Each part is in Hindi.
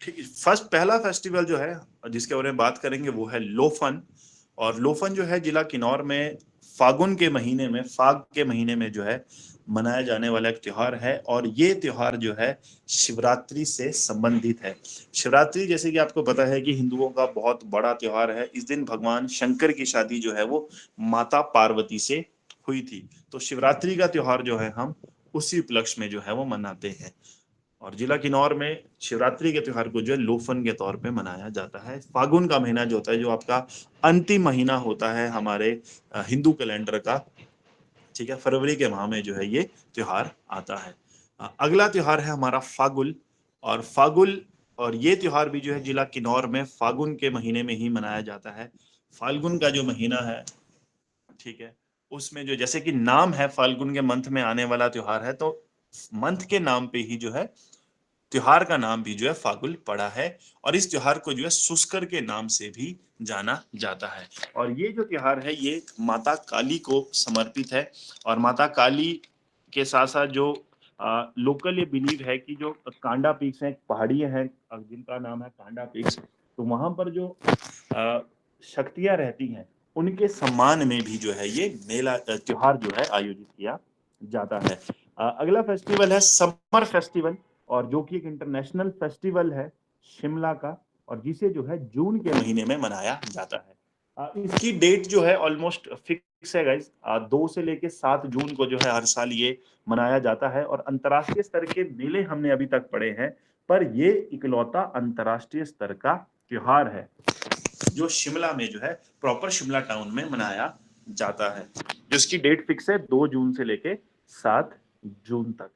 ठीक, फर्स्ट पहला फेस्टिवल जो है जिसके बारे में बात करेंगे वो है लोफन। और लोफन जो है जिला किन्नौर में फागुन के महीने में, फाग के महीने में जो है मनाया जाने वाला एक त्योहार है। और ये त्योहार जो है शिवरात्रि से संबंधित है। शिवरात्रि जैसे कि आपको पता है कि हिंदुओं का बहुत बड़ा त्योहार है। इस दिन भगवान शंकर की शादी जो है वो माता पार्वती से हुई थी। तो शिवरात्रि का त्योहार जो है हम उसी उपलक्ष्य में जो है वो मनाते हैं। और जिला किन्नौर में शिवरात्रि के त्योहार को जो है लोफन के तौर पे मनाया जाता है। फागुन का महीना जो होता है, जो आपका अंतिम महीना होता है हमारे हिंदू कैलेंडर का, ठीक है, फरवरी के माह में जो है ये त्योहार आता है। अगला त्योहार है हमारा फागुल। और फागुल और ये त्योहार भी जो है जिला किन्नौर में फागुन के महीने में ही मनाया जाता है। फाल्गुन का जो महीना है, ठीक है, उसमें जो जैसे कि नाम है फाल्गुन के मंथ में आने वाला त्योहार है, तो मंथ के नाम पे ही जो है त्योहार का नाम भी जो है फागुल पड़ा है। और इस त्योहार को जो है सुस्कर के नाम से भी जाना जाता है। और ये जो त्योहार है ये माता काली को समर्पित है। और माता काली के साथ साथ जो लोकल ये बिलीव है कि जो कांडा पीक्स हैं, पहाड़ी हैं जिनका नाम है कांडा पीक्स, तो वहां पर जो शक्तियां रहती हैं उनके सम्मान में भी जो है ये मेला त्योहार जो है आयोजित किया जाता है। अगला फेस्टिवल है समर फेस्टिवल, और जो कि एक इंटरनेशनल फेस्टिवल है शिमला का, और जिसे जो है जून के महीने में मनाया जाता है। इसकी डेट जो है ऑलमोस्ट फिक्स है गाइस। 2 से लेके 7 जून को जो है हर साल ये मनाया जाता है। और अंतर्राष्ट्रीय स्तर के मेले हमने अभी तक पढ़े हैं, पर ये इकलौता अंतर्राष्ट्रीय स्तर का त्योहार है जो शिमला में जो है प्रॉपर शिमला टाउन में मनाया जाता है, जिसकी डेट फिक्स है 2 जून से लेके 7 जून तक।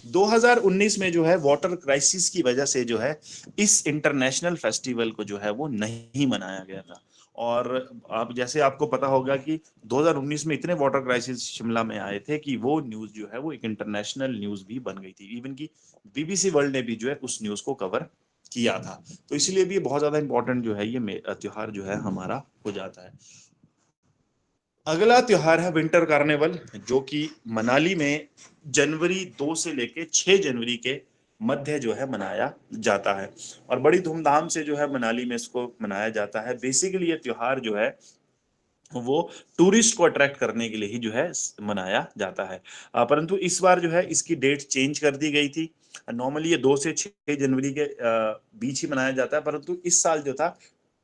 2019 में जो है वाटर क्राइसिस की वजह से जो है इस इंटरनेशनल फेस्टिवल को जो है वो नहीं मनाया गया था। और आप जैसे आपको पता होगा कि 2019 में इतने वाटर क्राइसिस शिमला में आए थे कि वो न्यूज जो है वो एक इंटरनेशनल न्यूज भी बन गई थी। इवन की बीबीसी वर्ल्ड ने भी जो है उस न्यूज को कवर किया था। तो इसलिए भी बहुत ज्यादा इंपॉर्टेंट जो है ये त्योहार जो है हमारा हो जाता है। अगला त्योहार है विंटर कार्निवल, जो कि मनाली में जनवरी 2 से लेके 6 जनवरी के मध्य जो है मनाया जाता है। और बड़ी धूमधाम से जो है मनाली में इसको मनाया जाता है। बेसिकली ये त्योहार जो है वो टूरिस्ट को अट्रैक्ट करने के लिए ही जो है मनाया जाता है। परंतु इस बार जो है इसकी डेट चेंज कर दी गई थी। नॉर्मली ये 2 से 6 जनवरी के बीच ही मनाया जाता है, परंतु इस साल जो था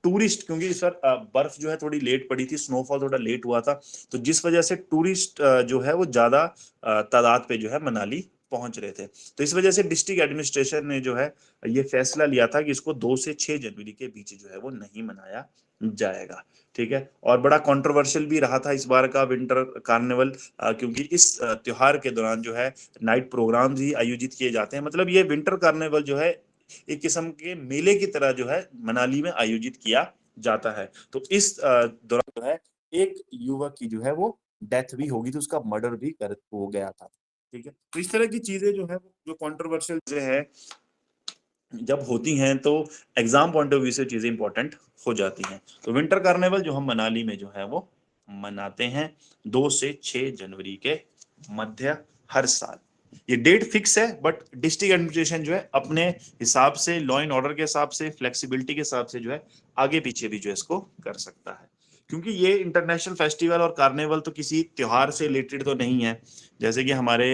टूरिस्ट, क्योंकि इस बार बर्फ जो है थोड़ी लेट पड़ी थी, स्नोफॉल थोड़ा लेट हुआ था, तो जिस वजह से टूरिस्ट जो है वो ज्यादा तादाद पे जो है मनाली पहुंच रहे थे। तो इस वजह से डिस्ट्रिक्ट एडमिनिस्ट्रेशन ने जो है ये फैसला लिया था कि इसको 2 से 6 जनवरी के बीच जो है वो नहीं मनाया जाएगा। ठीक है। और बड़ा कंट्रोवर्शियल भी रहा था इस बार का विंटर कार्निवल, क्योंकि इस त्योहार के दौरान जो है नाइट प्रोग्राम्स ही आयोजित किए जाते हैं। मतलब ये विंटर कार्निवल जो है एक किस्म के मेले की तरह जो है मनाली में आयोजित किया जाता है। तो इस दौरान जो है एक युवक की जो है वो डेथ भी होगी थी, उसका मर्डर भी कर हो गया था। ठीक है। तो इस तरह की चीजें जो है जो कंट्रोवर्शियल चीजें हैं जब होती हैं तो एग्जाम पॉइंट ऑफ व्यू से चीजें इंपॉर्टेंट हो जाती हैं। तो विंटर कार्निवल जो हम मनाली में जो है वो मनाते हैं 2 से 6 जनवरी के मध्य हर साल। ये डेट फिक्स है, बट डिस्ट्रिक्ट एडमिनिस्ट्रेशन जो है अपने हिसाब से, लॉ एंड ऑर्डर के हिसाब से, फ्लेक्सिबिलिटी के हिसाब से जो है आगे पीछे भी जो है इसको कर सकता है। क्योंकि ये इंटरनेशनल फेस्टिवल और कार्निवल तो किसी त्योहार से रिलेटेड तो नहीं है। जैसे कि हमारे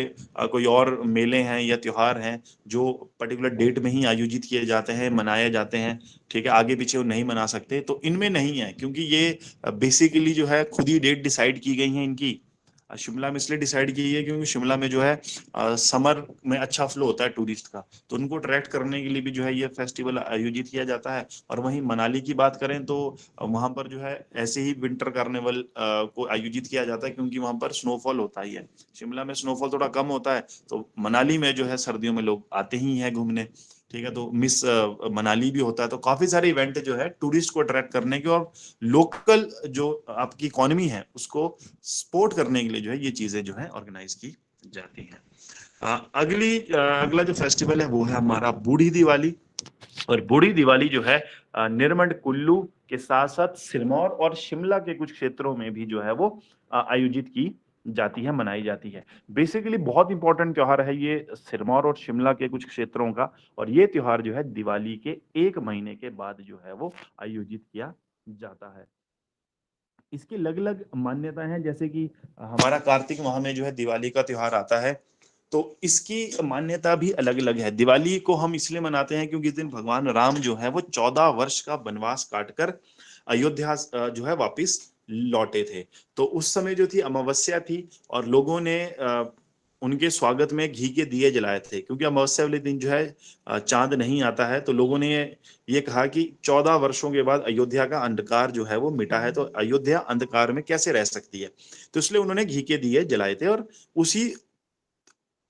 कोई और मेले हैं या त्योहार हैं जो पर्टिकुलर डेट में ही आयोजित किए जाते हैं, मनाए जाते हैं, ठीक है, आगे पीछे वो नहीं मना सकते, तो इनमें नहीं है। क्योंकि ये बेसिकली जो है खुद ही डेट डिसाइड की गई है इनकी। शिमला में इसलिए डिसाइड की है क्योंकि शिमला में जो है समर में अच्छा फ्लो होता है टूरिस्ट का, तो उनको अट्रैक्ट करने के लिए भी जो है ये फेस्टिवल आयोजित किया जाता है। और वहीं मनाली की बात करें तो वहां पर जो है ऐसे ही विंटर कार्निवल को आयोजित किया जाता है, क्योंकि वहां पर स्नोफॉल होता ही है। शिमला में स्नोफॉल थोड़ा कम होता है, तो मनाली में जो है सर्दियों में लोग आते ही हैं घूमने। ठीक है। तो मिस मनाली भी होता है, तो काफी सारे इवेंट जो है टूरिस्ट को अट्रैक्ट करने के और लोकल जो आपकी इकोनॉमी है उसको सपोर्ट करने के लिए जो है ये चीजें जो है ऑर्गेनाइज की जाती हैं। अगला जो फेस्टिवल है वो है हमारा बूढ़ी दिवाली। और बूढ़ी दिवाली जो है निरमंड कुल्लू के साथ साथ सिरमौर और शिमला के कुछ क्षेत्रों में भी जो है वो आयोजित की जाती है, मनाई जाती है। बेसिकली बहुत इंपॉर्टेंट त्योहार है ये सिरमौर और शिमला के कुछ क्षेत्रों का, और ये त्योहार जो है दिवाली के 1 महीने के बाद जो है वो आयोजित किया जाता है। इसकी अलग-अलग मान्यताएँ हैं, जैसे कि हमारा कार्तिक माह में जो है दिवाली का त्योहार आता है, तो इसकी मान्यता भी अलग-अलग है। दिवाली को हम इसलिए मनाते हैं क्योंकि इस दिन भगवान राम जो है वो 14 वर्ष का वनवास काटकर अयोध्या जो है वापिस लौटे थे। तो उस समय जो थी अमावस्या थी, और लोगों ने उनके स्वागत में घी के दिए जलाए थे, क्योंकि अमावस्या वाले दिन जो है चाँद नहीं आता है, तो लोगों ने ये कहा कि 14 वर्षों के बाद अयोध्या का अंधकार जो है वो मिटा है, तो अयोध्या अंधकार में कैसे रह सकती है। तो इसलिए उन्होंने घी के दिए जलाए थे, और उसी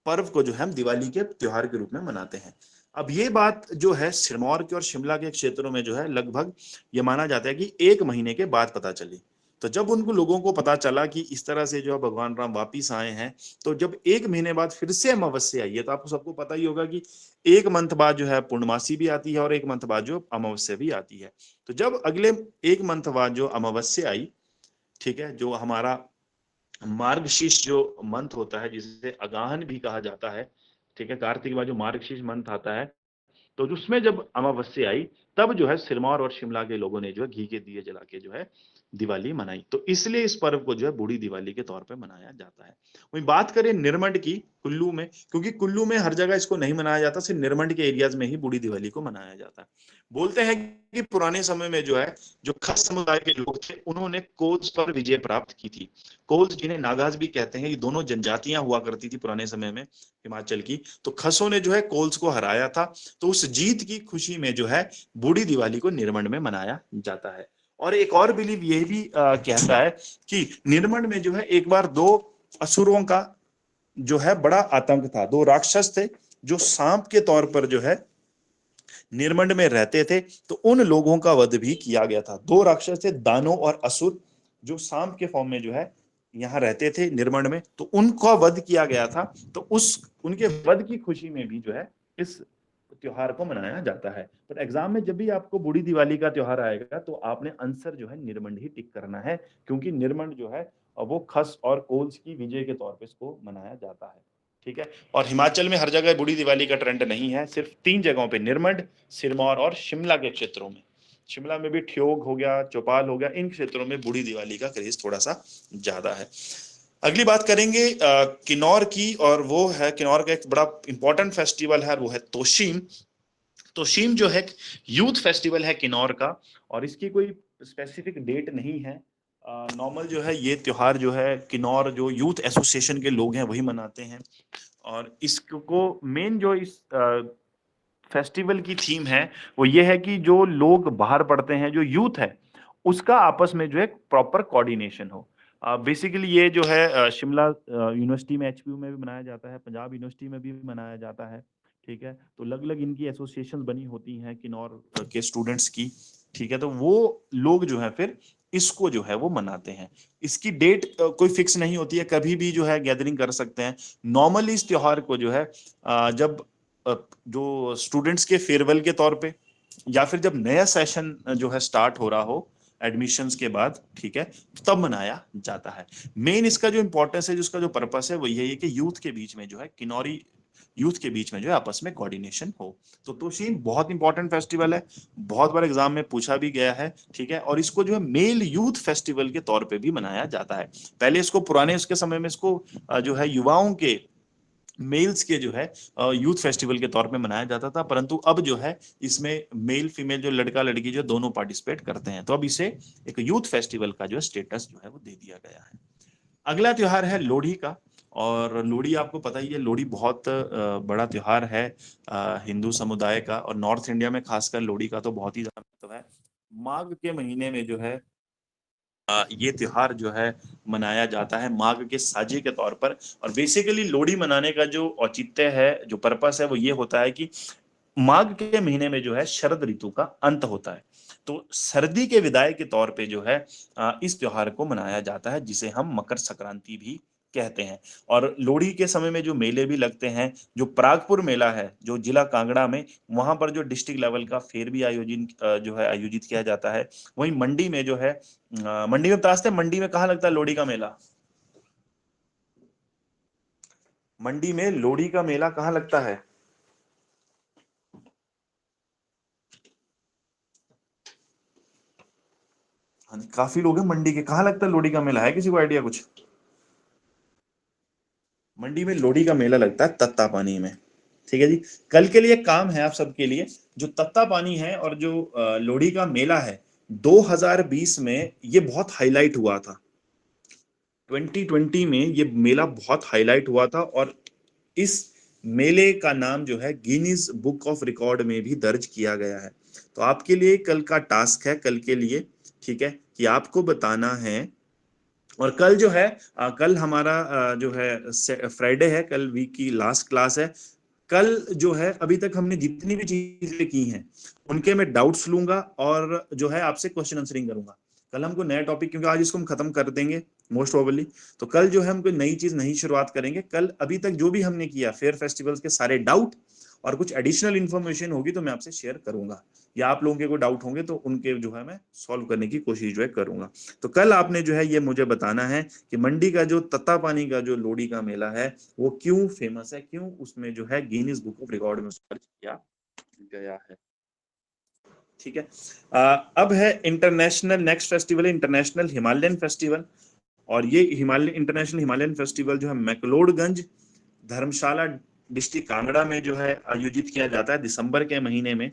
पर्व को जो है हम दिवाली के त्योहार के रूप में मनाते हैं। अब ये बात जो है सिरमौर के और शिमला के क्षेत्रों में जो है लगभग ये माना जाता है कि 1 महीने के बाद पता चली। तो जब उनको लोगों को पता चला कि इस तरह से जो है भगवान राम वापिस आए हैं, तो जब 1 महीने बाद फिर से अमावस्या आई है, तो आपको सबको पता ही होगा कि 1 मंथ बाद जो है पूर्णमासी भी आती है और 1 मंथ बाद जो अमावस्या भी आती है। तो जब अगले 1 मंथ बाद जो अमावस्या आई, ठीक है, जो हमारा मार्गशीर्ष जो मंथ होता है, जिसे अगाहन भी कहा जाता है, ठीक है, कार्तिक के बाद जो मार्गशीर्ष मंथ आता है, तो उसमें जब अमावस्या आई, तब जो है सिरमौर और शिमला के लोगों ने जो है घी के दिए जला के जो है दिवाली मनाई। तो इसलिए इस पर्व को जो है बूढ़ी दिवाली के तौर पे मनाया जाता है। वहीं बात करें निरमंड की, कुल्लू में, क्योंकि कुल्लू में हर जगह इसको नहीं मनाया जाता, सिर्फ निरमंड के एरियाज में ही बूढ़ी दिवाली को मनाया जाता है। बोलते हैं कि पुराने समय में जो है, जो खस समुदाय के लोग थे, उन्होंने कोल्स पर विजय प्राप्त की थी। कोल्स, जिन्हें नागाज भी कहते हैं, ये दोनों जनजातियां हुआ करती थी पुराने समय में हिमाचल की। तो खसों ने जो है कोल्स को हराया था, तो उस जीत की खुशी में जो है बूढ़ी दिवाली को निरमंड में मनाया जाता है। और एक और बिलीव ये भी कहता है कि निरमंड में जो है एक बार 2 असुरों का जो है बड़ा आतंक था। 2 राक्षस थे जो सांप के तौर पर जो है निरमंड में रहते थे, तो उन लोगों का वध भी किया गया था। 2 राक्षस थे, दानव और असुर, जो सांप के फॉर्म में जो है यहाँ रहते थे निरमंड में, तो उनका वध किया गया था। तो उस उनके वध की खुशी में भी जो है इस त्योहार को मनाया जाता है। पर एग्जाम में जब भी आपको बूढ़ी दिवाली का त्योहार आएगा, तो आपने आंसर जो है निरमंड ही टिक करना है, क्योंकि निरमंड जो है वो खस और कोल्स की विजय के तौर पे इसको मनाया जाता है। ठीक है। और हिमाचल में हर जगह बूढ़ी दिवाली का ट्रेंड नहीं है, सिर्फ 3 जगहों पे, निरमंड, सिरमौर और शिमला के क्षेत्रों में। शिमला में भी ठियोग हो गया, चौपाल हो गया, इन क्षेत्रों में बूढ़ी दिवाली का क्रेज थोड़ा सा ज्यादा है। अगली बात करेंगे किन्नौर की, और वो है किन्नौर का एक बड़ा इंपॉर्टेंट फेस्टिवल है, वो है तोशीम। तोशीम जो है यूथ फेस्टिवल है किन्नौर का, और इसकी कोई स्पेसिफिक डेट नहीं है। नॉर्मल जो है ये त्योहार जो है किन्नौर जो यूथ एसोसिएशन के लोग हैं वही मनाते हैं। और इसको मेन जो इस फेस्टिवल की थीम है वो ये है कि जो लोग बाहर पढ़ते हैं, जो यूथ है, उसका आपस में जो है प्रॉपर कोऑर्डिनेशन हो। बेसिकली ये जो है शिमला यूनिवर्सिटी में, एचपीयू में भी मनाया जाता है, पंजाब यूनिवर्सिटी में भी मनाया जाता है। ठीक है, तो अलग अलग इनकी एसोसिएशन बनी होती हैं किन्नौर के स्टूडेंट्स की। ठीक है, तो वो लोग जो है फिर इसको जो है वो मनाते हैं। इसकी डेट कोई फिक्स नहीं होती है, कभी भी जो है गैदरिंग कर सकते हैं। नॉर्मली इस त्योहार को जो है जब जो स्टूडेंट्स के फेयरवेल के तौर पे, या फिर जब नया सेशन जो है स्टार्ट हो रहा हो एडमिशंस के बाद, ठीक है, तो तब मनाया जाता है। मेन इसका जो इंपॉर्टेंस है, जिसका जो पर्पस है, वो यही है कि यूथ के बीच में जो है, किन्नौरी यूथ के बीच में जो है आपस में कोऑर्डिनेशन हो। तो तोशीम बहुत इंपॉर्टेंट फेस्टिवल है, बहुत बार एग्जाम में पूछा भी गया है। ठीक है, और इसको जो है मेल यूथ फेस्टिवल के तौर पे भी मनाया जाता है। पहले इसको पुराने उसके समय में इसको जो है युवाओं के, मेल्स के जो है यूथ फेस्टिवल के तौर पे मनाया जाता था, परंतु अब जो है इसमें मेल फीमेल जो लड़का लड़की जो दोनों पार्टिसिपेट करते हैं, तो अब इसे एक यूथ फेस्टिवल का जो स्टेटस जो है वो दे दिया गया है। अगला त्योहार है लोहड़ी का। और लोहड़ी आपको पता ही है, लोहड़ी बहुत बड़ा त्योहार है हिंदू समुदाय का, और नॉर्थ इंडिया में खासकर लोहड़ी का तो बहुत ही ज्यादा महत्व है। माघ के महीने में जो है ये त्योहार जो है मनाया जाता है माघ के साजे के तौर पर। और बेसिकली लोहड़ी मनाने का जो औचित्य है, जो पर्पस है, वो ये होता है कि माघ के महीने में जो है शरद ऋतु का अंत होता है, तो सर्दी के विदाई के तौर पे जो है इस त्योहार को मनाया जाता है, जिसे हम मकर संक्रांति भी कहते हैं। और लोहड़ी के समय में जो मेले भी लगते हैं, जो परागपुर मेला है जो जिला कांगड़ा में, वहां पर जो डिस्ट्रिक्ट लेवल का फेयर भी जो है आयोजित किया जाता है। वहीं मंडी में जो है मंडी में बताते हैं, मंडी में कहाँ लगता है लोहड़ी का मेला? मंडी में लोहड़ी का मेला कहाँ लगता है? हाँ जी, काफी लोग हैं मंडी के। कहाँ लगता है लोहड़ी का मेला? है किसी को आइडिया कुछ? मंडी में लोहड़ी का मेला लगता है तत्ता पानी में। ठीक है जी। कल के लिए काम है आप सबके लिए। जो तत्ता पानी है और जो लोहड़ी का मेला है, 2020 में ये बहुत हाईलाइट हुआ था। 2020 में ये मेला बहुत हाईलाइट हुआ था, और इस मेले का नाम जो है गिनीज बुक ऑफ रिकॉर्ड में भी दर्ज किया गया है। तो आपके लिए कल का टास्क है, कल के लिए, ठीक है, कि आपको बताना है। और कल जो है कल हमारा जो है फ्राइडे है, कल वीक की लास्ट क्लास है। कल जो है अभी तक हमने जितनी भी चीजें की हैं उनके मैं डाउट्स लूंगा और जो है आपसे क्वेश्चन आंसरिंग करूंगा। कल हमको नया टॉपिक, क्योंकि आज इसको हम खत्म कर देंगे मोस्ट प्रोबेबली, तो कल जो है हम कोई नई चीज नहीं शुरुआत करेंगे। कल अभी तक जो भी हमने किया फेयर फेस्टिवल्स के सारे डाउट और कुछ एडिशनल इन्फॉर्मेशन होगी तो मैं आपसे शेयर करूंगा, या आप लोगों के कोई डाउट होंगे तो उनके जो है मैं सॉल्व करने की कोशिश जो है करूंगा। तो कल आपने जो है ये मुझे बताना है कि मंडी का जो तत्ता पानी का जो लोहड़ी का मेला है वो क्यों फेमस है, क्यों उसमें जो है गिनीज बुक ऑफ रिकॉर्ड में दर्ज किया गया है। ठीक है। अब है इंटरनेशनल, नेक्स्ट फेस्टिवल है इंटरनेशनल हिमालयन फेस्टिवल। और ये हिमालय इंटरनेशनल हिमालयन फेस्टिवल जो है मैक्लोडगंज धर्मशाला डिस्ट्रिक्ट कांगड़ा में जो है आयोजित किया जाता है दिसंबर के महीने में।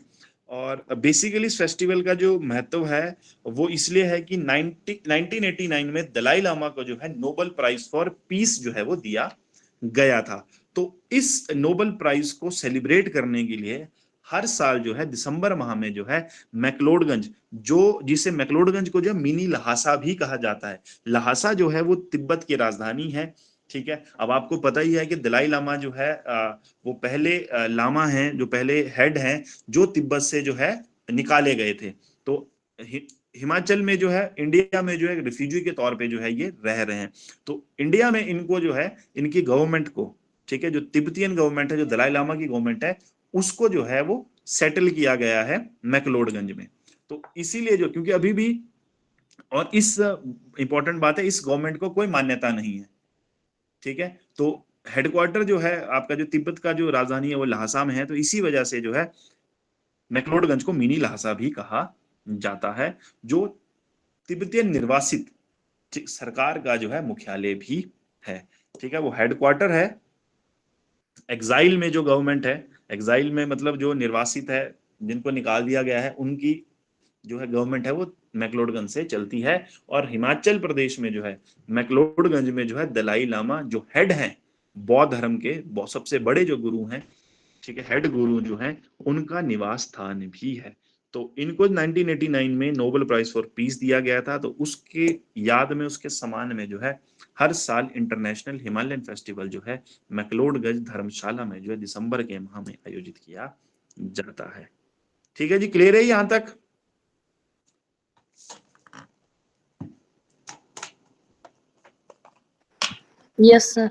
और बेसिकली इस फेस्टिवल का जो महत्व है वो इसलिए है कि 1989 में दलाई लामा को जो है नोबेल प्राइज फॉर पीस जो है वो दिया गया था। तो इस नोबेल प्राइज को सेलिब्रेट करने के लिए हर साल जो है दिसंबर माह में जो है मैक्लोडगंज, जो जिसे मैक्लोडगंज को जो मिनी लहासा भी कहा जाता है, लहासा जो है वो तिब्बत की राजधानी है। ठीक है। अब आपको पता ही है कि दलाई लामा जो है वो पहले लामा हैं, जो पहले हेड हैं जो तिब्बत से जो है निकाले गए थे। तो हिमाचल में जो है, इंडिया में जो है रिफ्यूजी के तौर पे जो है ये रह रहे हैं। तो इंडिया में इनको जो है इनकी गवर्नमेंट को, ठीक है, जो तिब्बतियन गवर्नमेंट है, जो दलाई लामा की गवर्नमेंट है, उसको जो है वो सेटल किया गया है मैक्लोडगंज में। तो इसीलिए जो, क्योंकि अभी भी, और इस इंपॉर्टेंट बात है, इस गवर्नमेंट को कोई मान्यता नहीं है। ठीक है। तो हेडक्वार्टर जो है आपका, जो तिब्बत का जो राजधानी है वो लहासा में है, तो इसी वजह से जो है मैक्लोडगंज को मिनी लहासा भी कहा जाता है, जो तिब्बतियन निर्वासित सरकार का जो है मुख्यालय भी है। ठीक है। वो हेडक्वार्टर है। एग्जाइल में जो गवर्नमेंट है, एग्जाइल में मतलब जो निर्वासित है, जिनको निकाल दिया गया है, उनकी जो है गवर्नमेंट है वो मैक्लोडगंज से चलती है। और हिमाचल प्रदेश में जो है मैक्लोडगंज में जो है दलाई लामा जो हेड हैं बौद्ध धर्म के, सबसे बड़े जो गुरु हैं, ठीक है, हेड गुरु जो हैं, उनका निवास स्थान भी है। तो इनको 1989 में नोबेल प्राइज फॉर पीस दिया गया था, तो उसके याद में, उसके सम्मान में जो है हर साल इंटरनेशनल हिमालयन फेस्टिवल जो है मैक्लोडगंज धर्मशाला में जो है दिसंबर के माह में आयोजित किया जाता है। ठीक है जी, क्लियर है यहां तक? Yes sir.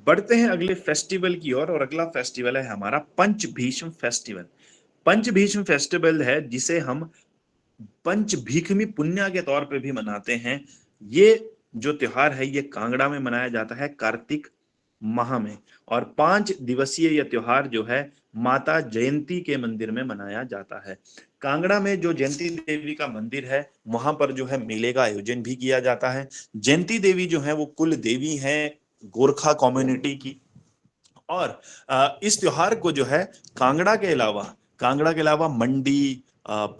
बढ़ते हैं अगले फेस्टिवल की ओर, और अगला फेस्टिवल है हमारा पंचभीष्म फेस्टिवल। पंचभीष्म फेस्टिवल है जिसे हम पंचभीखमी पुन्या के तौर पे भी मनाते हैं। ये जो त्योहार है ये कांगड़ा में मनाया जाता है कार्तिक माह में। और 5 दिवसीय यह त्योहार जो है माता जयंती के मंदिर में मनाया जाता है। कांगड़ा में जो जयंती देवी का मंदिर है वहां पर जो है मेले का आयोजन भी किया जाता है। जयंती देवी जो है वो कुल देवी है गोरखा कम्युनिटी की। और इस त्योहार को जो है कांगड़ा के अलावा मंडी,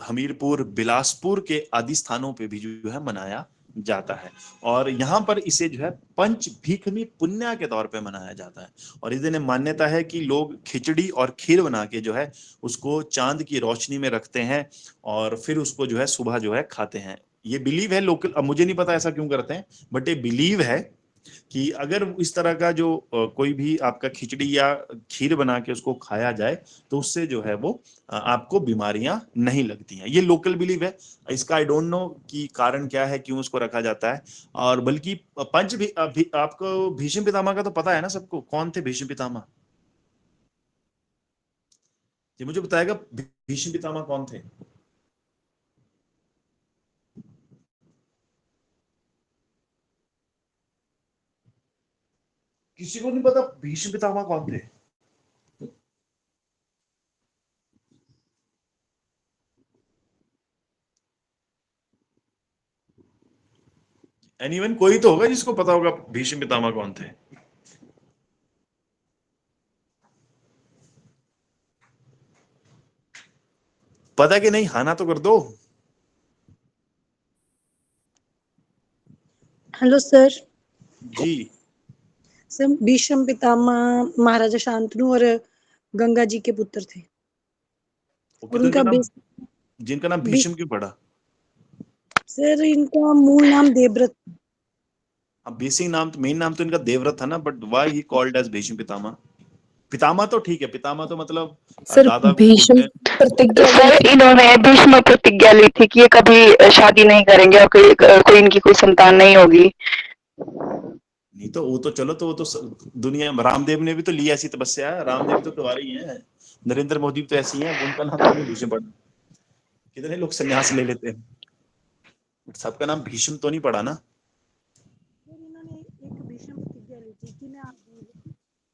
हमीरपुर, बिलासपुर के आदि स्थानों पे भी जो है मनाया जाता है। और यहाँ पर इसे जो है पंच भीखनी पुन्या के तौर पे मनाया जाता है। और इस दिन मान्यता है कि लोग खिचड़ी और खीर बना के जो है उसको चांद की रोशनी में रखते हैं और फिर उसको जो है सुबह जो है खाते हैं। ये बिलीव है लोकल, अब मुझे नहीं पता ऐसा क्यों करते हैं, बट ये बिलीव है कि अगर इस तरह का जो कोई भी आपका खिचड़ी या खीर बना के उसको खाया जाए तो उससे जो है वो आपको बीमारियां नहीं लगती हैं। ये लोकल बिलीव है। इसका आई डोंट नो कि कारण क्या है, क्यों उसको रखा जाता है। और बल्कि पंच भी आपको भीष्म पितामह का तो पता है ना सबको, कौन थे भीष्म पितामह? ये मुझे बताएगा भीष्म पितामह कौन थे? किसी को नहीं पता भीष्म पितामह कौन थे? एनीवन, कोई तो होगा जिसको पता होगा भीष्म पितामह कौन थे। पता कि नहीं, हाना तो कर दो। Hello sir. जी। सर भीष्म पितामह महाराजा शांतनु और गंगा जी के पुत्र थे। वो और पिता उनका का नाम, जिनका नाम भीष्म क्यों पड़ा? सर इनका मूल नाम देवव्रत। अब बेसिक नाम तो, मेन नाम तो इनका देवव्रत था ना, but why he called as Bhishma Pitamah? Pitamah तो ठीक है, पितामह तो मतलब सर दादा को भीष्म बोलते हैं। प्रतिज्ञा ली सर थी। इन्होंने भीष्म प्रतिज्ञा ली थी कि ये कभी शादी नहीं करेंगे और कोई इनकी कोई संतान नहीं होगी। नहीं तो वो तो चलो, तो वो तो दुनिया, रामदेव ने भी तो लिया ऐसी तपस्या, रामदेव तो कुंवारे ही हैं, नरेंद्र मोदी भी तो ऐसी हैं, उनका नाम क्यों नहीं भीष्म पड़ा? कितने लोग संन्यास ले लेते हैं, सबका नाम भीष्म तो नहीं पड़ा ना। सर इन्होंने एक भीष्म प्रतिज्ञा ली थी कि मैं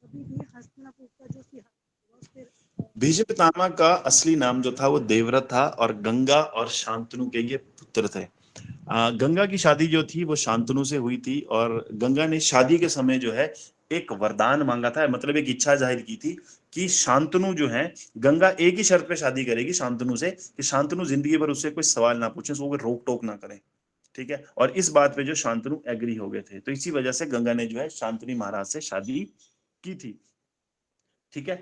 कभी भी हस्तिनापुर का जो सिंहासन फिर भीष्म पितामह का असली नाम जो था वो देवव्रत था, और गंगा और शांतनु के ये पुत्र थे। गंगा की शादी जो थी वो शांतनु से हुई थी, और गंगा ने शादी के समय जो है एक वरदान मांगा था, मतलब एक इच्छा जाहिर की थी कि शांतनु जो है, गंगा एक ही शर्त पे शादी करेगी शांतनु से, कि शांतनु जिंदगी भर उससे कोई सवाल ना पूछे, उसको कोई रोक टोक ना करे। ठीक है, और इस बात पे जो शांतनु एग्री हो गए थे, तो इसी वजह से गंगा ने जो है शांतनु महाराज से शादी की थी। ठीक है,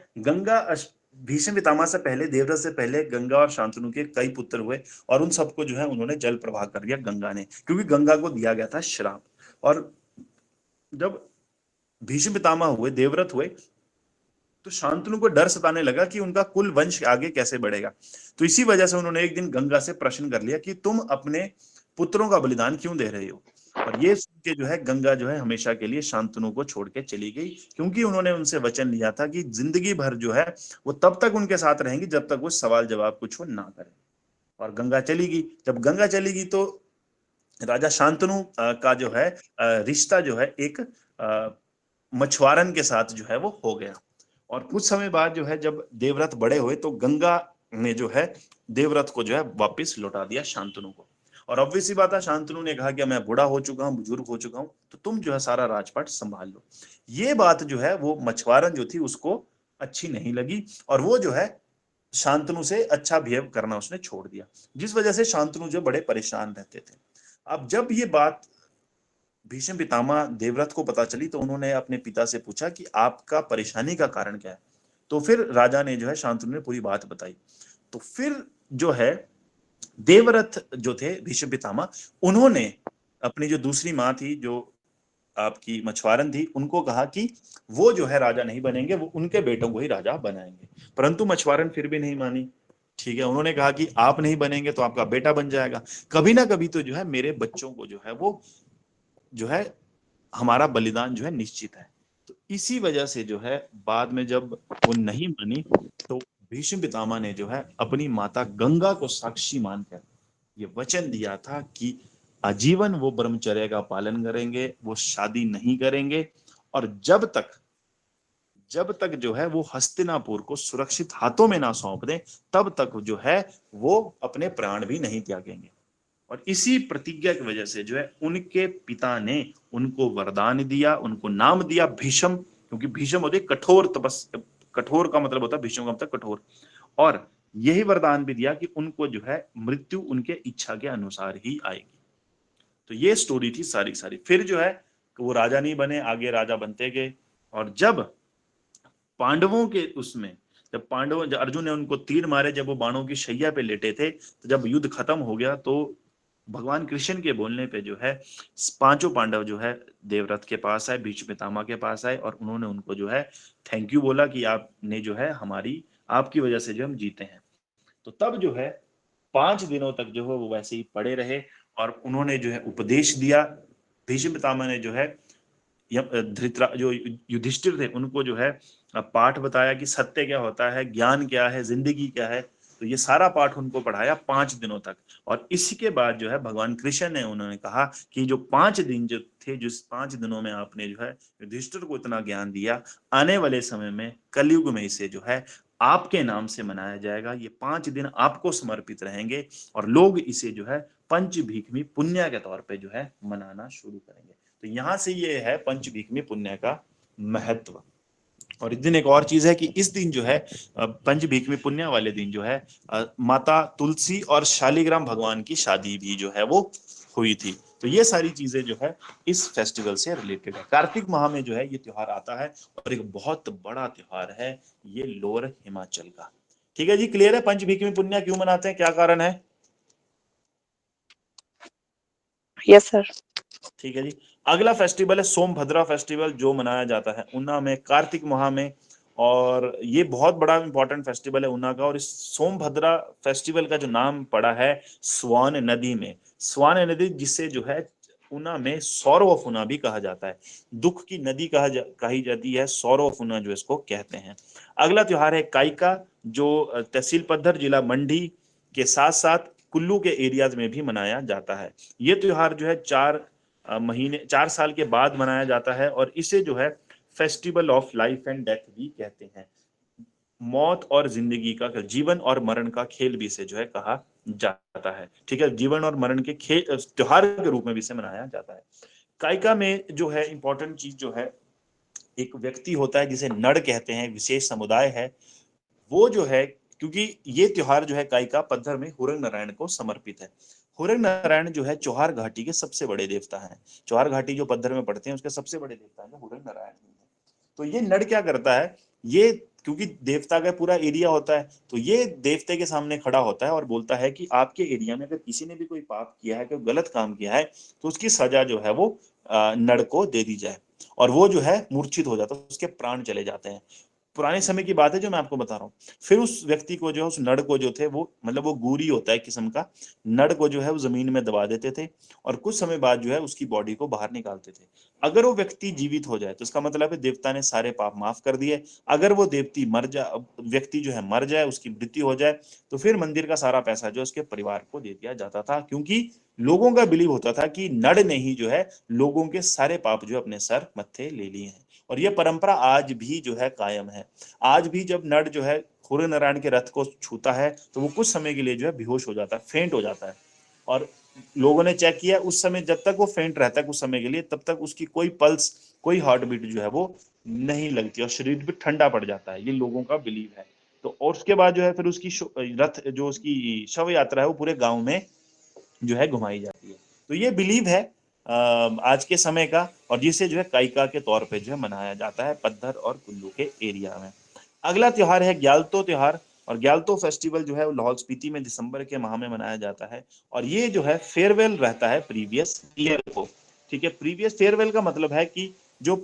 भीष्म पितामह से पहले, देवव्रत से पहले गंगा और शांतनु के कई पुत्र हुए, और उन सबको जो है उन्होंने जल प्रवाह कर दिया गंगा ने, क्योंकि गंगा को दिया गया था श्राप। और जब भीष्म पितामह हुए, देवव्रत हुए, तो शांतनु को डर सताने लगा कि उनका कुल वंश आगे कैसे बढ़ेगा। तो इसी वजह से उन्होंने एक दिन गंगा से प्रश्न कर लिया कि तुम अपने पुत्रों का बलिदान क्यों दे रहे हो? और ये सुन के जो है गंगा जो है हमेशा के लिए शांतनु को छोड़ के चली गई, क्योंकि उन्होंने उनसे वचन लिया था कि जिंदगी भर जो है वो तब तक उनके साथ रहेंगी जब तक वो सवाल जवाब कुछ वो ना करे। और गंगा चली गई। जब गंगा चली गई तो राजा शांतनु का जो है रिश्ता जो है एक मछुआरन के साथ जो है वो हो गया। और कुछ समय बाद जो है जब देवव्रत बड़े हुए तो गंगा ने जो है देवव्रत को जो है वापस लौटा दिया शांतनु को। और ऑब्वियस सी बात है, शांतनु ने कहा कि मैं बूढ़ा हो चुका हूँ, बुजुर्ग हो चुका हूँ, तो तुम जो है सारा राजपाट संभाल लो। ये बात जो है वो मछुआरन जो थी उसको अच्छी नहीं लगी, और वो जो है शांतनु से अच्छा बिहेव करना उसने छोड़ दिया, जिस वजह से शांतनु जो बड़े परेशान रहते थे। अब जब ये बात भीष्म पितामह देवव्रत को पता चली, तो उन्होंने अपने पिता से पूछा कि आपका परेशानी का कारण क्या है। तो फिर राजा ने जो है शांतनु ने पूरी बात बताई। तो फिर जो है देवव्रत जो थे भीष्म पितामह, उन्होंने अपनी जो दूसरी माँ थी, जो आपकी मछुआरन थी, उनको कहा कि वो जो है राजा नहीं बनेंगे, वो उनके बेटों को ही राजा बनाएंगे। परंतु मछुआरन फिर भी नहीं मानी। ठीक है, उन्होंने कहा कि आप नहीं बनेंगे तो आपका बेटा बन जाएगा, कभी ना कभी तो जो है मेरे बच्चों को जो है वो जो है हमारा बलिदान जो है निश्चित है। तो इसी वजह से जो है बाद में जब वो नहीं मानी, तो भीष्म पितामह ने जो है अपनी माता गंगा को साक्षी मानकर ये वचन दिया था कि आजीवन वो ब्रह्मचर्य का पालन करेंगे, वो शादी नहीं करेंगे, और जब तक जो है वो हस्तिनापुर को सुरक्षित हाथों में ना सौंप दें, तब तक जो है वो अपने प्राण भी नहीं त्यागेंगे। और इसी प्रतिज्ञा की वजह से जो है उनके पिता ने उनको वरदान दिया, उनको नाम दिया भीष्म, क्योंकि भीष्म होते कठोर कठोर का मतलब होता है, भीष्म का मतलब कठोर। और यही वरदान भी दिया कि उनको जो है मृत्यु उनके इच्छा के अनुसार ही आएगी। तो ये स्टोरी थी सारी सारी। फिर जो है वो राजा नहीं बने, आगे राजा बनते गए। और जब पांडवों के उसमें, जब अर्जुन ने उनको तीर मारे, जब वो बाणों की शैया पे लेटे थे, तो जब युद्ध खत्म हो गया, तो भगवान कृष्ण के बोलने पे जो है पांचों पांडव जो है देवव्रत के पास आए, भीष्म पितामह के पास आए, और उन्होंने उनको जो है थैंक यू बोला कि आपने जो है हमारी, आपकी वजह से जो हम जीते हैं। तो तब जो है 5 दिनों तक जो है वो वैसे ही पड़े रहे, और उन्होंने जो है उपदेश दिया। भीष्म पितामह ने जो है धृतरा जो युधिष्ठिर थे उनको जो है पाठ बताया कि सत्य क्या होता है, ज्ञान क्या है, जिंदगी क्या है। तो ये सारा पाठ उनको पढ़ाया 5 दिनों तक। और इसी के बाद जो है भगवान कृष्ण ने उन्होंने कहा कि जो 5 दिन जो थे, जिस 5 दिनों में आपने जो है युधिष्ठिर को इतना ज्ञान दिया, आने वाले समय में कलयुग में इसे जो है आपके नाम से मनाया जाएगा। ये 5 दिन आपको समर्पित रहेंगे और लोग इसे जो है पंच भीखमी पुण्य के तौर पे जो है मनाना शुरू करेंगे। तो यहाँ से ये है पंच भीखमी पुण्य का महत्व। और इस दिन एक और चीज है कि इस दिन जो है पंच भीखमी पुण्य वाले दिन जो है माता तुलसी और शालिग्राम भगवान की शादी भी जो है वो हुई थी। तो ये सारी चीजें जो है इस फेस्टिवल से रिलेटेड है। कार्तिक माह में जो है ये त्योहार आता है और एक बहुत बड़ा त्योहार है ये लोअर हिमाचल का। ठीक है जी, क्लियर है पंच भीखमी पुण्य क्यों मनाते हैं, क्या कारण है? Yes sir. ठीक है जी। अगला फेस्टिवल है सोमभद्रा फेस्टिवल, जो मनाया जाता है ऊना में कार्तिक माह में। और ये बहुत बड़ा इंपॉर्टेंट फेस्टिवल है ऊना का। और इस सोमभद्रा फेस्टिवल का जो नाम पड़ा है स्वान नदी में, स्वान नदी जिसे जो है ऊना में सौरव ऑफ ऊना भी कहा जाता है, दुख की नदी कही जाती है, सौरव ऑफ ऊना जो इसको कहते हैं। अगला त्योहार है काइका, जो तहसील पद्धर जिला मंडी के साथ साथ कुल्लू के एरियाज में भी मनाया जाता है। ये त्योहार जो है 4 साल के बाद मनाया जाता है और इसे जो है festival of life and death भी कहते हैं। मौत और जिंदगी का, जीवन और मरण का खेल भी इसे जो है कहा जाता है। ठीक है, जीवन और मरण के खेल त्योहार के रूप में भी इसे मनाया जाता है। काइका में जो है इंपॉर्टेंट चीज जो है, एक व्यक्ति होता है जिसे नड़ कहते हैं, विशेष समुदाय है वो जो है, क्योंकि ये त्योहार जो है काइका पद्धर में हुरंग नारायण को समर्पित है। हुरंग नारायण जो है चौहार घाटी के सबसे बड़े देवता हैं। चौहार घाटी जो पद्धर में पड़ते हैं उसके सबसे बड़े देवता है हुरंग नारायण ही है। तो ये नड़ क्या करता है, ये क्योंकि देवता का पूरा एरिया होता है तो ये देवते के सामने खड़ा होता है और बोलता है कि आपके एरिया में अगर किसी ने भी कोई पाप किया है, कोई गलत काम किया है, तो उसकी सजा जो है वो नड़ को दे दी जाए। और वो जो है मूर्छित हो जाता है, उसके प्राण चले जाते हैं। पुराने समय की बात है जो मैं आपको बता रहा हूँ। फिर उस व्यक्ति को जो है, उस नड़ को जो थे वो, मतलब वो गूरी होता है किस्म का, नड़ को जो है वो जमीन में दबा देते थे और कुछ समय बाद जो है उसकी बॉडी को बाहर निकालते थे। अगर वो व्यक्ति जीवित हो जाए तो इसका मतलब है देवता ने सारे पाप माफ कर दिए। अगर वो व्यक्ति जो है मर जाए, उसकी मृत्यु हो जाए, तो फिर मंदिर का सारा पैसा जो उसके परिवार को दे दिया जाता था, क्योंकि लोगों का बिलीव होता था कि नड़ ने ही जो है लोगों के सारे पाप जो अपने सर मत्थे ले लिए हैं। और ये परंपरा आज भी जो है कायम है। आज भी जब नड़ जो है सूर्य नारायण के रथ को छूता है तो वो कुछ समय के लिए जो है बेहोश हो जाता है, फेंट हो जाता है। और लोगों ने चेक किया उस समय, जब तक वो फेंट रहता है कुछ समय के लिए, तब तक उसकी कोई पल्स, कोई हार्ट बीट जो है वो नहीं लगती और शरीर भी ठंडा पड़ जाता है। ये लोगों का बिलीव है। तो और उसके बाद जो है फिर उसकी रथ, जो उसकी शव यात्रा है, वो पूरे गांव में जो है घुमाई जाती है। तो ये बिलीव है आज के समय का, और जिसे जो है काइका के तौर पे जो है मनाया जाता है पद्धर और कुल्लू के एरिया में। अगला त्योहार है ग्यालतो त्योहार। और ग्यालतो फेस्टिवल जो है वो लाहौल स्पीति में दिसंबर के माह में मनाया जाता है। और ये जो है फेयरवेल रहता है प्रीवियस ईयर को। ठीक है, प्रीवियस फेयरवेल का मतलब है कि जो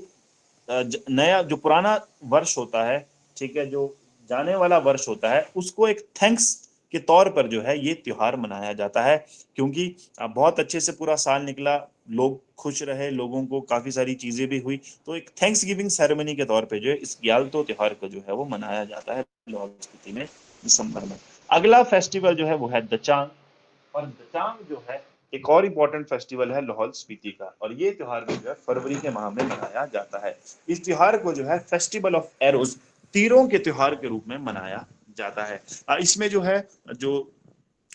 नया, जो पुराना वर्ष होता है, ठीक है, जो जाने वाला वर्ष होता है, उसको एक थैंक्स के तौर पर जो है ये त्योहार मनाया जाता है। क्योंकि बहुत अच्छे से पूरा साल निकला, लोग खुश रहे, लोगों को काफी सारी चीजें भी हुई, तो एक थैंक्स गिविंग सेरेमनी के तौर पे जो है इस ग्यालतो त्योहार को जो है वो मनाया जाता है लाहौल स्पीति में दिसंबर में। अगला फेस्टिवल जो है वो है दचांग। और दचांग जो है एक और इम्पोर्टेंट फेस्टिवल है लाहौल स्पीति का, और ये त्योहार भी जो है फरवरी के माह में मनाया जाता है। इस त्योहार को जो है फेस्टिवल ऑफ एरोज, तीरों के त्योहार के रूप में मनाया जाता है। इसमें जो है, जो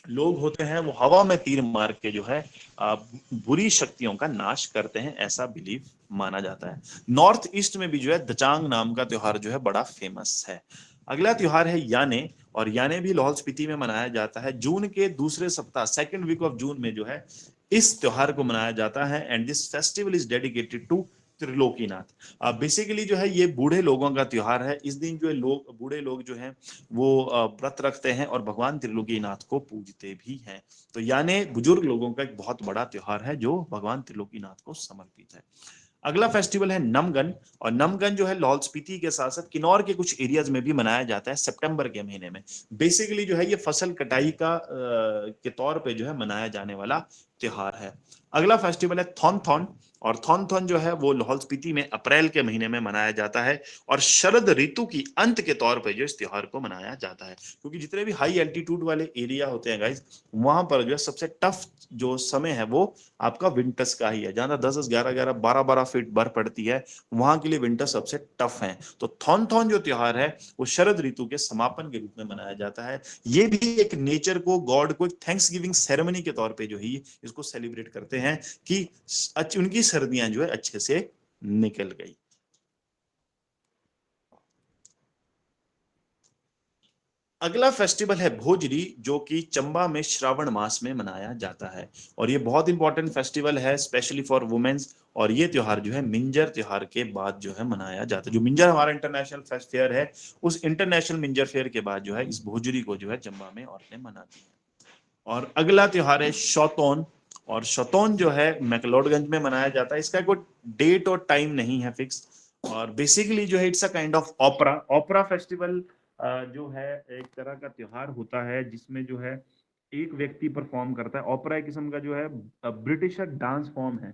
लोग होते हैं वो हवा में तीर मार के जो है बुरी शक्तियों का नाश करते हैं, ऐसा बिलीव माना जाता है। नॉर्थ ईस्ट में भी जो है दचांग नाम का त्योहार जो है बड़ा फेमस है। अगला त्योहार है याने। और याने भी लाहौल स्पीति में मनाया जाता है जून के दूसरे सप्ताह, सेकेंड वीक ऑफ जून में जो है इस त्योहार को मनाया जाता है। And this festival is dedicated to Trilokinath. Basically जो है ये बूढ़े लोगों का त्योहार है। इस दिन जो है लोग, बूढ़े लोग जो हैं वो व्रत रखते हैं और भगवान त्रिलोकीनाथ को पूजते भी हैं। तो यानी बुजुर्ग लोगों का एक बहुत बड़ा त्योहार है जो भगवान त्रिलोकीनाथ को समर्पित है। अगला फेस्टिवल है नमगन। और नमगन जो है लाहौल स्पीति के साथ साथ किन्नौर के कुछ एरियाज में भी मनाया जाता है सितंबर के महीने में। बेसिकली जो है ये फसल कटाई का के तौर पे जो है मनाया जाने वाला त्योहार है। अगला फेस्टिवल है थॉन, और थॉन जो है वो लाहौल स्पीति में अप्रैल के महीने में मनाया जाता है, और शरद ऋतु की अंत के तौर पर जो इस त्योहार को मनाया जाता है, क्योंकि जितने भी हाई एल्टीट्यूड वाले एरिया होते हैं गाइस, वहां पर जो है सबसे टफ जो समय है वो आपका विंटर्स का ही है, जहां 10-10, 11-11, 12-12 फीट बर्फ पड़ती है, वहां के लिए विंटर सबसे टफ है। तो थॉन जो त्योहार है वो शरद ऋतु के समापन के रूप में मनाया जाता है। ये भी एक नेचर को, गॉड को एक थैंक्स गिविंग सेरेमनी के तौर पे जो है इसको सेलिब्रेट करते हैं कि उनकी सर्दियां जो है अच्छे से निकल गई। अगला फेस्टिवल है भोजरी, जो कि चंबा में श्रावण मास में मनाया जाता है, और ये बहुत इंपॉर्टेंट फेस्टिवल है स्पेशली फॉर वुमेन्स, और ये त्योहार जो है मिंजर त्योहार के बाद जो है मनाया जाता है। जो मिंजर हमारा इंटरनेशनल फेयर है, उस इंटरनेशनल मिंजर फेयर के बाद जो है इस भोजरी को जो है चंबा में औरतें मनाती हैं। और अगला त्योहार है शौतौन, और शौतौन जो है मैक्लोडगंज में मनाया जाता है। इसका कोई डेट और टाइम नहीं है फिक्स, और बेसिकली जो है it's a kind of opera festival जो है एक तरह का त्योहार होता है जिसमें जो है एक व्यक्ति परफॉर्म करता है। ओपरा एक किस्म का जो है ब्रिटिशर डांस फॉर्म है,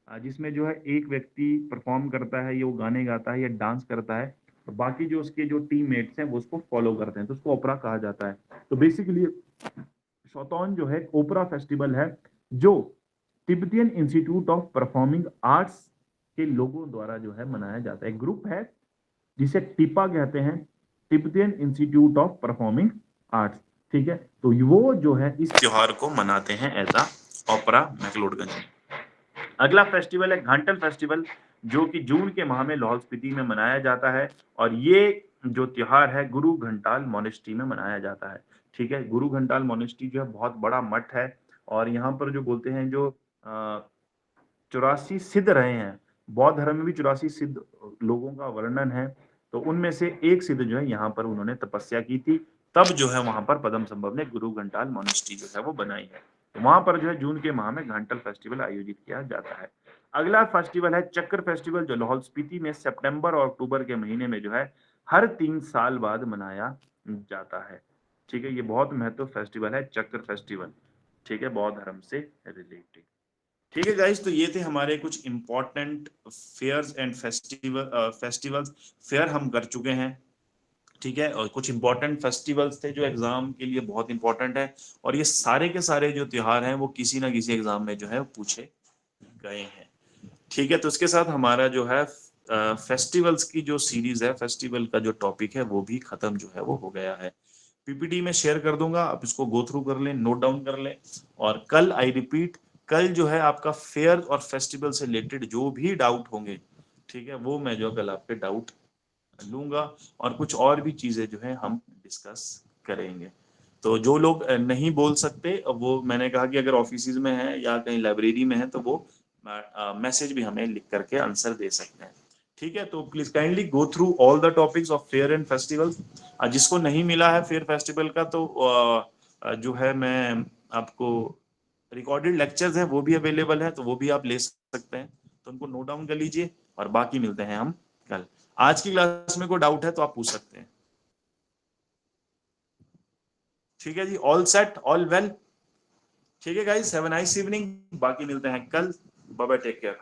जिसमें जो है एक व्यक्ति परफॉर्म करता है, ये वो गाने गाता है या डांस करता है, तो बाकी जो उसके जो टीममेट्स हैं वो उसको फॉलो करते हैं, तो उसको ओपरा कहा जाता है। तो बेसिकली शौतौन जो है ओपरा फेस्टिवल है, जो Tibetan institute of performing arts के लोगों द्वारा जो है मनाया जाता है। ग्रुप है जिसे टिपा कहते हैं, Tibetan institute of performing arts, ठीक है। तो वो जो है इस त्योहार को मनाते हैं एज अ ओपरा मैक्लोडगंज में। अगला फेस्टिवल है घाटल फेस्टिवल, जो कि जून के माह में लाहौल स्पीति में मनाया जाता है, और ये जो त्योहार है गुरु घंटाल मोनेस्ट्री में मनाया जाता है, ठीक है। गुरु घंटाल मोनेस्ट्री जो है बहुत बड़ा मठ है, और यहाँ पर जो बोलते हैं जो 84 सिद्ध रहे हैं, बौद्ध धर्म में भी 84 सिद्ध लोगों का वर्णन है, तो उनमें से एक सिद्ध जो है यहाँ पर उन्होंने तपस्या की थी, तब जो है वहां पर पद्म संभव ने गुरु घंटाल मोनेस्ट्री जो है वो बनाई है। तो वहां पर जो है जून के माह में घंटल फेस्टिवल आयोजित किया जाता है। अगला फेस्टिवल है चक्कर फेस्टिवल, जो लाहौल स्पीति में सितंबर और अक्टूबर के महीने में जो है हर 3 साल बाद मनाया जाता है, ठीक है। ये बहुत महत्वपूर्ण फेस्टिवल है चक्कर फेस्टिवल, ठीक है, बौद्ध धर्म से रिलेटेड। ठीक है गाइस, तो ये थे हमारे कुछ important fairs and festivals. Fair हम कर चुके हैं, ठीक है, और कुछ इंपॉर्टेंट फेस्टिवल्स थे जो एग्जाम के लिए बहुत इंपॉर्टेंट है, और ये सारे के सारे जो त्योहार हैं वो किसी ना किसी एग्जाम में जो है पूछे गए हैं, ठीक है। तो इसके साथ हमारा जो है फेस्टिवल्स की जो सीरीज है, फेस्टिवल का जो टॉपिक है वो भी खत्म जो है वो हो गया है। पीपीटी में शेयर कर दूंगा, आप इसको गो थ्रू कर लें, नोट डाउन कर लें, और कल आई रिपीट, कल जो है आपका फेयर और फेस्टिवल से रिलेटेड जो भी डाउट होंगे, ठीक है, वो मैं जो कल आपके डाउट लूंगा, और कुछ और भी चीजें जो है हम डिस्कस करेंगे। तो जो लोग नहीं बोल सकते, वो मैंने कहा कि अगर ऑफिस में है या कहीं लाइब्रेरी में है तो वो मैसेज भी हमें लिख करके आंसर दे सकते हैं, ठीक है। तो please kindly go through all the topics of fair and festivals. जिसको नहीं मिला है फेयर फेस्टिवल का, तो जो है मैं आपको रिकॉर्डेड लेक्चर्स हैं वो भी अवेलेबल है, तो वो भी आप ले सकते हैं, तो उनको नोट डाउन कर लीजिए, और बाकी मिलते हैं हम कल। आज की क्लास में कोई डाउट है तो आप पूछ सकते हैं, ठीक है जी। ऑल सेट, ऑल वेल, ठीक है guys, have a nice evening, बाकी मिलते हैं कल। Bye bye, take care.